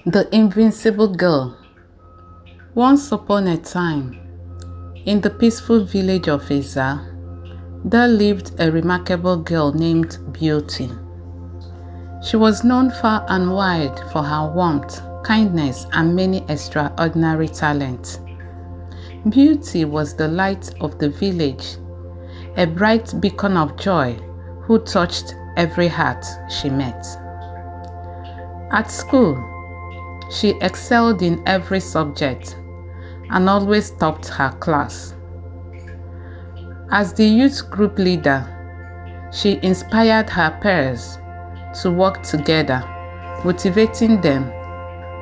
The Invincible Girl. Once upon a time, in the peaceful village of Eza, there lived a remarkable girl named Beauty. She was known far and wide for her warmth, kindness, and many extraordinary talents. Beauty was the light of the village, a bright beacon of joy who touched every heart she met. At school, she excelled in every subject and always topped her class. As the youth group leader, she inspired her peers to work together, motivating them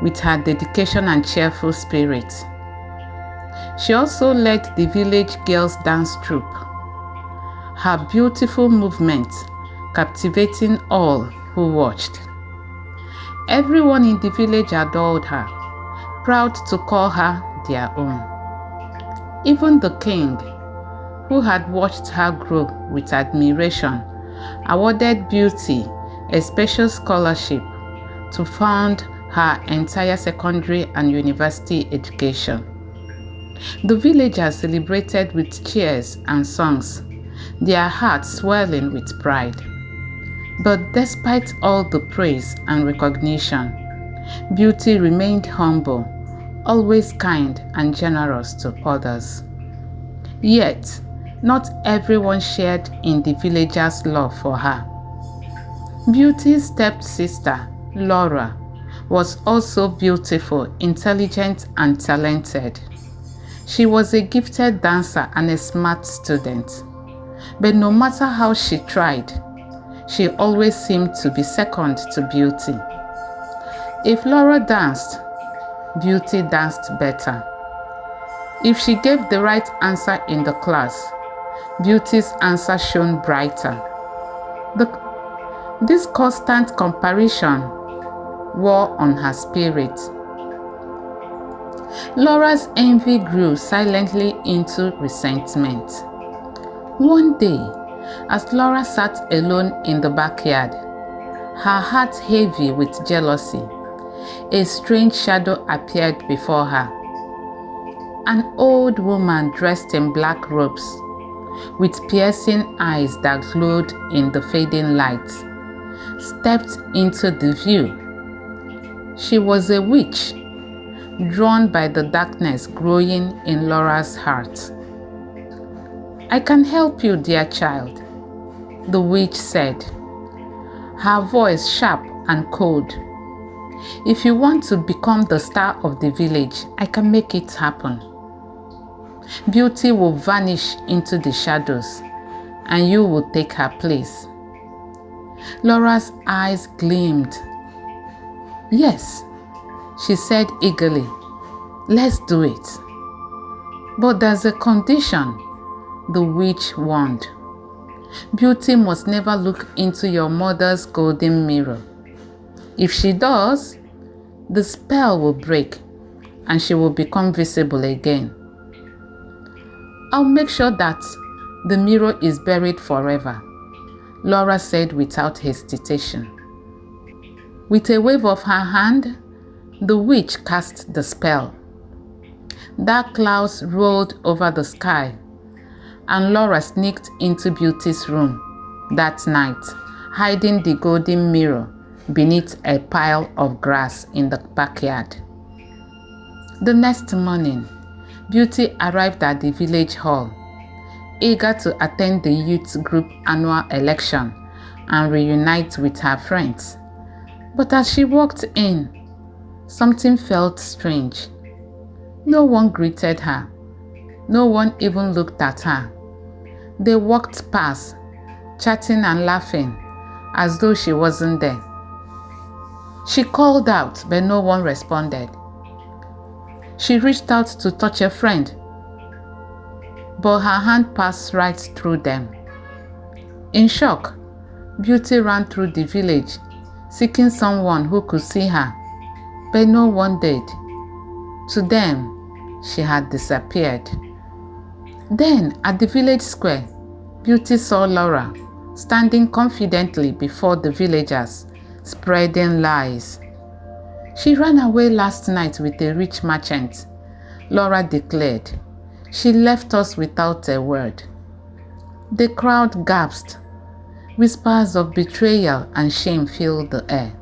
with her dedication and cheerful spirit. She also led the village girls' dance troupe, her beautiful movements captivating all who watched. Everyone in the village adored her, proud to call her their own. Even the king, who had watched her grow with admiration, awarded Beauty a special scholarship to fund her entire secondary and university education. The villagers celebrated with cheers and songs, their hearts swelling with pride. But despite all the praise and recognition, Beauty remained humble, always kind and generous to others. Yet, not everyone shared in the villagers' love for her. Beauty's stepsister, Laura, was also beautiful, intelligent, and talented. She was a gifted dancer and a smart student. But no matter how she tried, she always seemed to be second to Beauty. If Laura danced, Beauty danced better. If she gave the right answer in the class, Beauty's answer shone brighter. This constant comparison wore on her spirit. Laura's envy grew silently into resentment. One day, as Laura sat alone in the backyard, her heart heavy with jealousy, a strange shadow appeared before her. An old woman dressed in black robes, with piercing eyes that glowed in the fading light, stepped into the view. She was a witch, drawn by the darkness growing in Laura's heart. "I can help you, dear child," the witch said, her voice sharp and cold. "If you want to become the star of the village, I can make it happen. Beauty will vanish into the shadows, and you will take her place." Laura's eyes gleamed. "Yes," she said eagerly, "let's do it. But there's a condition," the witch warned. "Beauty must never look into your mother's golden mirror. If she does, the spell will break and she will become visible again." "I'll make sure that the mirror is buried forever," Laura said without hesitation. With a wave of her hand, the witch cast the spell. Dark clouds rolled over the sky, and Laura sneaked into Beauty's room that night, hiding the golden mirror beneath a pile of grass in the backyard. The next morning, Beauty arrived at the village hall, eager to attend the youth group annual election and reunite with her friends. But as she walked in, something felt strange. No one greeted her. No one even looked at her. They walked past, chatting and laughing, as though she wasn't there. She called out, but no one responded. She reached out to touch a friend, but her hand passed right through them. In shock, Beauty ran through the village, seeking someone who could see her, but no one did. To them, she had disappeared. Then, at the village square, Beauty saw Laura standing confidently before the villagers, spreading lies. She ran away last night with a rich merchant, Laura declared. She left us without a word. The crowd gasped. Whispers of betrayal and shame filled the air.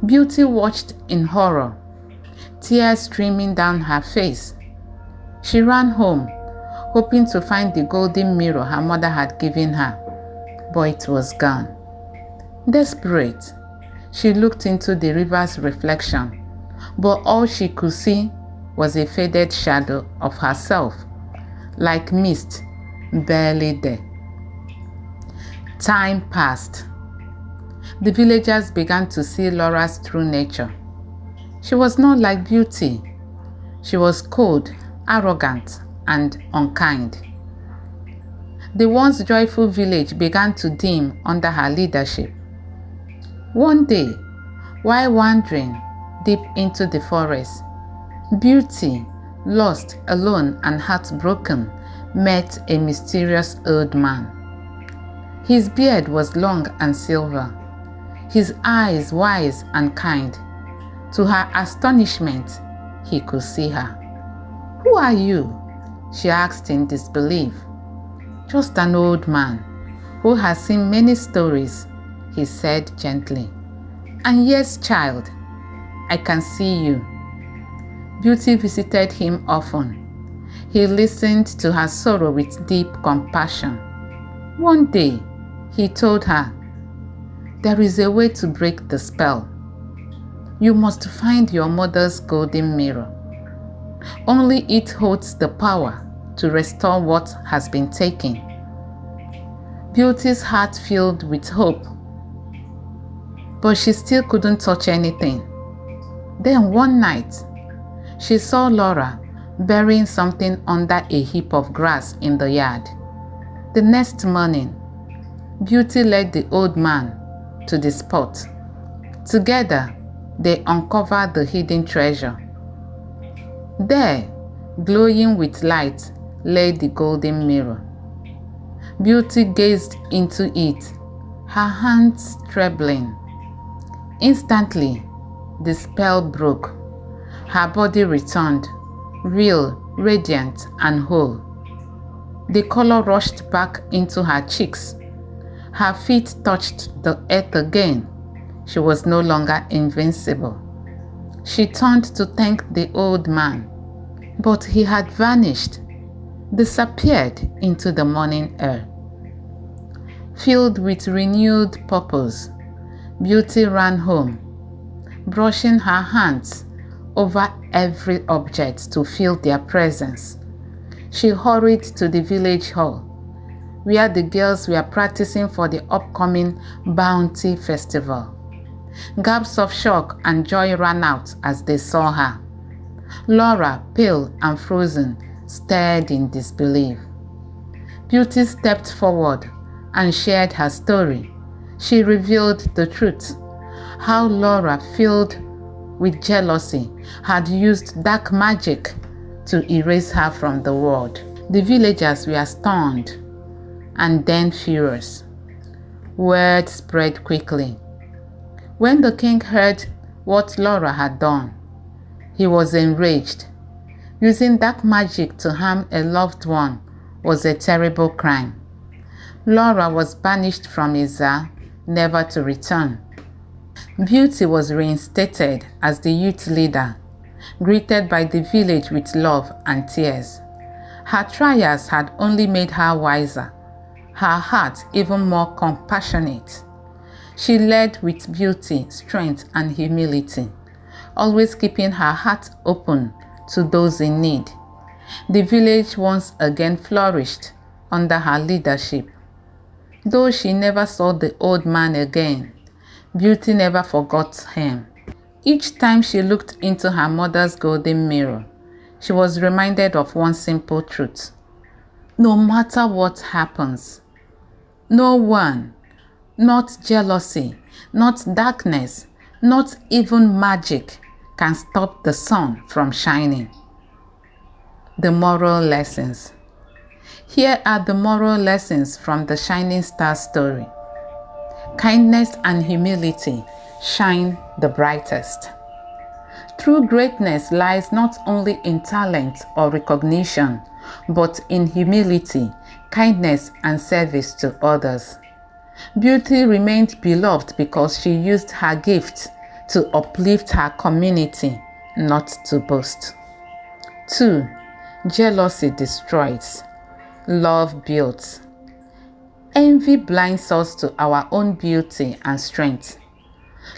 Beauty watched in horror, tears streaming down her face. She ran home, hoping to find the golden mirror her mother had given her, but it was gone. Desperate, she looked into the river's reflection, but all she could see was a faded shadow of herself, like mist, barely there. Time passed. The villagers began to see Laura's true nature. She was not like Beauty. She was cold, arrogant, and unkind. The once joyful village began to dim under her leadership. One day, while wandering deep into the forest, Beauty, lost, alone, and heartbroken, met a mysterious old man. His beard was long and silver, his eyes wise and kind. To her astonishment, he could see her. "Who are you?" she asked in disbelief. "Just an old man who has seen many stories," he said gently. "And yes, child, I can see you." Beauty visited him often. He listened to her sorrow with deep compassion. One day, he told her, "There is a way to break the spell. You must find your mother's golden mirror. Only it holds the power to restore what has been taken." Beauty's heart filled with hope, but she still couldn't touch anything. Then one night, she saw Laura burying something under a heap of grass in the yard. The next morning, Beauty led the old man to the spot. Together, they uncovered the hidden treasure. There, glowing with light, lay the golden mirror. Beauty gazed into it, her hands trembling. Instantly, the spell broke. Her body returned, real, radiant, and whole. The color rushed back into her cheeks. Her feet touched the earth again. She was no longer invincible. She turned to thank the old man, but he had vanished, disappeared into the morning air. Filled with renewed purpose, Beauty ran home, brushing her hands over every object to feel their presence. She hurried to the village hall, where the girls were practicing for the upcoming Bounty Festival. Gasps of shock and joy ran out as they saw her. Laura, pale and frozen, stared in disbelief. Beauty stepped forward and shared her story. She revealed the truth, how Laura, filled with jealousy, had used dark magic to erase her from the world. The villagers were stunned and then furious. Word spread quickly. When the king heard what Laura had done, he was enraged. Using dark magic to harm a loved one was a terrible crime. Laura was banished from Izar, never to return. Beauty was reinstated as the youth leader, greeted by the village with love and tears. Her trials had only made her wiser, her heart even more compassionate. She led with beauty, strength, and humility, always keeping her heart open to those in need. The village once again flourished under her leadership. Though she never saw the old man again, Beauty never forgot him. Each time she looked into her mother's golden mirror, she was reminded of one simple truth. No matter what happens, no one, not jealousy, not darkness, not even magic, can stop the sun from shining. The moral lessons. Here are the moral lessons from the Shining Star story. Kindness and humility shine the brightest. True greatness lies not only in talent or recognition, but in humility, kindness, and service to others. Beauty remained beloved because she used her gifts to uplift her community, not to boast. 2. Jealousy destroys. Love builds. Envy blinds us to our own beauty and strength.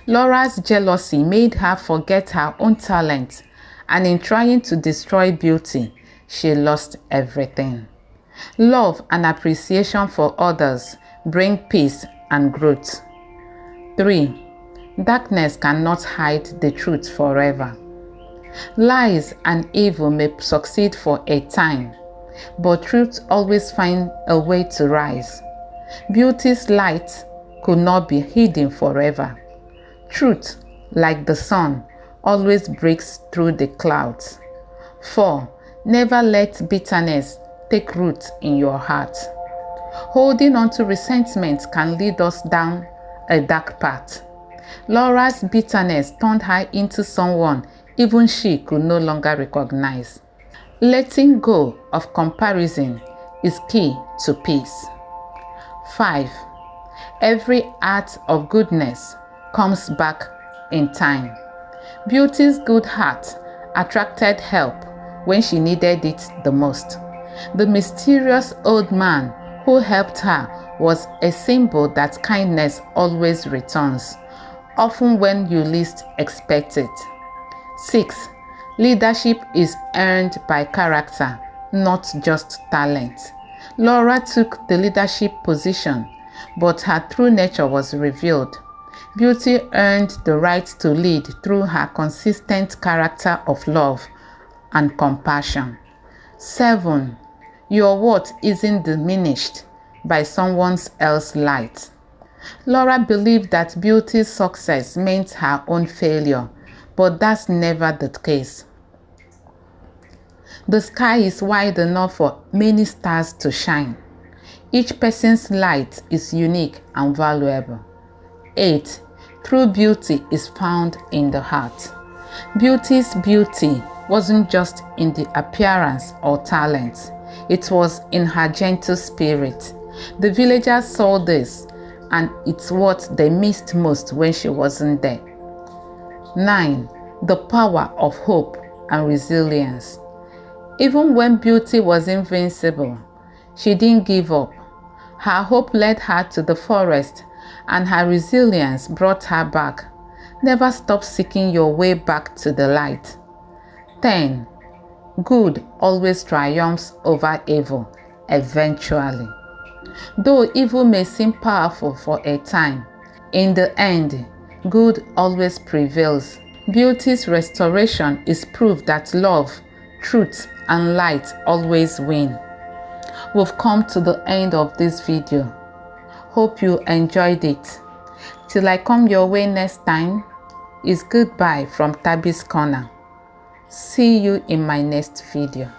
Laura's jealousy made her forget her own talent, and in trying to destroy beauty, she lost everything. Love and appreciation for others bring peace and growth. 3. Darkness cannot hide the truth forever. Lies and evil may succeed for a time, but truth always finds a way to rise. Beauty's light could not be hidden forever. Truth, like the sun, always breaks through the clouds. 4. Never let bitterness take root in your heart. Holding on to resentment can lead us down a dark path. Laura's bitterness turned her into someone even she could no longer recognize. Letting go of comparison is key to peace. 5. Every act of goodness comes back in time. Beauty's good heart attracted help when she needed it the most. The mysterious old man who helped her was a symbol that kindness always returns, often when you least expect it. 6. Leadership is earned by character, not just talent. Laura took the leadership position, but her true nature was revealed. Beauty earned the right to lead through her consistent character of love and compassion. 7. Your worth isn't diminished by someone else's light. Laura believed that beauty's success meant her own failure, but that's never the case. The sky is wide enough for many stars to shine. Each person's light is unique and valuable. 8. True beauty is found in the heart. Beauty's beauty wasn't just in the appearance or talent. It was in her gentle spirit. The villagers saw this, and it's what they missed most when she wasn't there. 9. The power of hope and resilience. Even when beauty was invincible, she didn't give up. Her hope led her to the forest, and her resilience brought her back. Never stop seeking your way back to the light. 10. Good always triumphs over evil, eventually. Though evil may seem powerful for a time, in the end, good always prevails. Beauty's restoration is proof that love, truth, and light always win. We've come to the end of this video. Hope you enjoyed it. Till I come your way next time, it's goodbye from Tabby's Corner. See you in my next video.